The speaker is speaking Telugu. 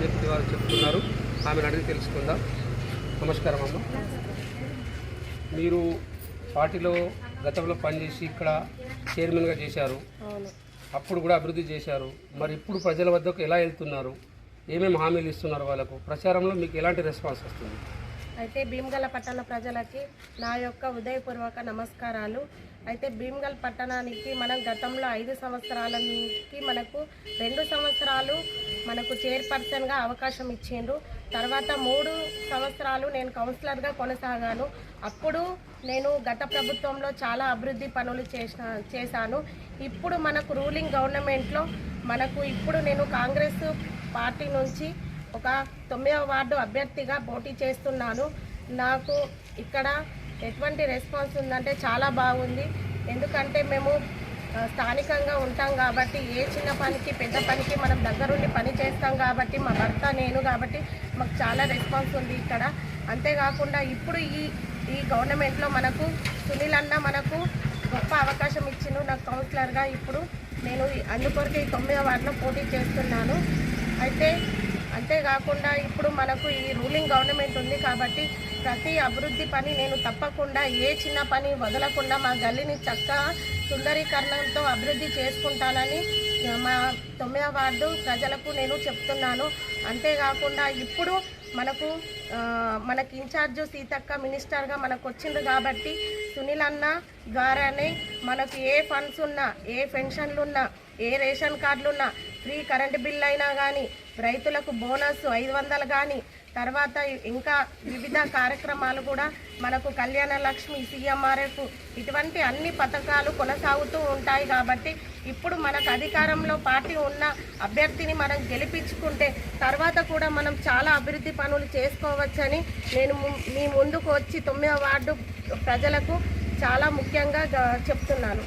చెప్పి వారు చెప్తున్నారు. ఆమెను అడిగి తెలుసుకుందాం. నమస్కారం అమ్మ. మీరు పార్టీలో గతంలో పనిచేసి ఇక్కడ చైర్మన్గా చేశారు, అప్పుడు కూడా అభివృద్ధి చేశారు. మరి ఇప్పుడు ప్రజల వద్దకు ఎలా వెళ్తున్నారు, ఏమేమి హామీలు ఇస్తున్నారు, వాళ్ళకు ప్రచారంలో మీకు ఎలాంటి రెస్పాన్స్ వస్తుంది? అయితే భీమ్గల్ పట్టణ ప్రజలకి నా యొక్క ఉదయపూర్వక నమస్కారాలు. అయితే భీమ్గల్ పట్టణానికి మనం గతంలో 5 సంవత్సరాలకి మనకు 2 సంవత్సరాలు మనకు చైర్పర్సన్గా అవకాశం ఇచ్చిండ్రు. తర్వాత 3 సంవత్సరాలు నేను కౌన్సిలర్గా కొనసాగాను. అప్పుడు నేను గత ప్రభుత్వంలో చాలా అభివృద్ధి పనులు చేశాను. ఇప్పుడు మనకు రూలింగ్ గవర్నమెంట్లో మనకు ఇప్పుడు నేను కాంగ్రెస్ పార్టీ నుంచి ఒక 9వ వార్డు అభ్యర్థిగా పోటీ చేస్తున్నాను. నాకు ఇక్కడ ఎటువంటి రెస్పాన్స్ ఉందంటే చాలా బాగుంది. ఎందుకంటే మేము స్థానికంగా ఉంటాం కాబట్టి ఏ చిన్న పనికి పెద్ద పనికి మనం దగ్గరుండి పని చేస్తాం కాబట్టి, మా భర్త నేను కాబట్టి మాకు చాలా రెస్పాన్స్ ఉంది ఇక్కడ. అంతేకాకుండా ఇప్పుడు ఈ గవర్నమెంట్లో మనకు సునీల్ అన్న మనకు గొప్ప అవకాశం ఇచ్చిండు నాకు కౌన్సిలర్గా. ఇప్పుడు నేను అందుకొరకు ఈ 9వ వార్డులో పోటీ చేస్తున్నాను. అయితే అంతేకాకుండా ఇప్పుడు మనకు ఈ రూలింగ్ గవర్నమెంట్ ఉంది కాబట్టి ప్రతి అభివృద్ధి పని నేను తప్పకుండా ఏ చిన్న పని వదలకుండా మా గల్లీని చక్కగా సుందరీకరణతో అభివృద్ధి చేసుకుంటానని మా 9వ వార్డు ప్రజలకు నేను చెప్తున్నాను. అంతేకాకుండా ఇప్పుడు మనకి ఇన్ఛార్జ్ సీతక్క మినిస్టర్గా మనకు వచ్చింది కాబట్టి సునీల్ అన్న ద్వారానే మనకు ఏ ఫండ్స్ ఉన్నా, ఏ పెన్షన్లు ఉన్నా, ఏ రేషన్ కార్డులు ఉన్నా, ఫ్రీ కరెంటు బిల్ అయినా కానీ, రైతులకు బోనస్ 500 కానీ, తర్వాత ఇంకా వివిధ కార్యక్రమాలు కూడా మనకు కళ్యాణ లక్ష్మి, CMRF ఇటువంటి అన్ని పథకాలు కొనసాగుతూ ఉంటాయి. కాబట్టి ఇప్పుడు మనకు అధికారంలో పార్టీ ఉన్న అభ్యర్థిని మనం గెలిపించుకుంటే తర్వాత కూడా మనం చాలా అభివృద్ధి పనులు చేసుకోవచ్చని నేను మీ ముందుకు వచ్చి 9వ వార్డు ప్రజలకు చాలా ముఖ్యంగా చెప్తున్నాను.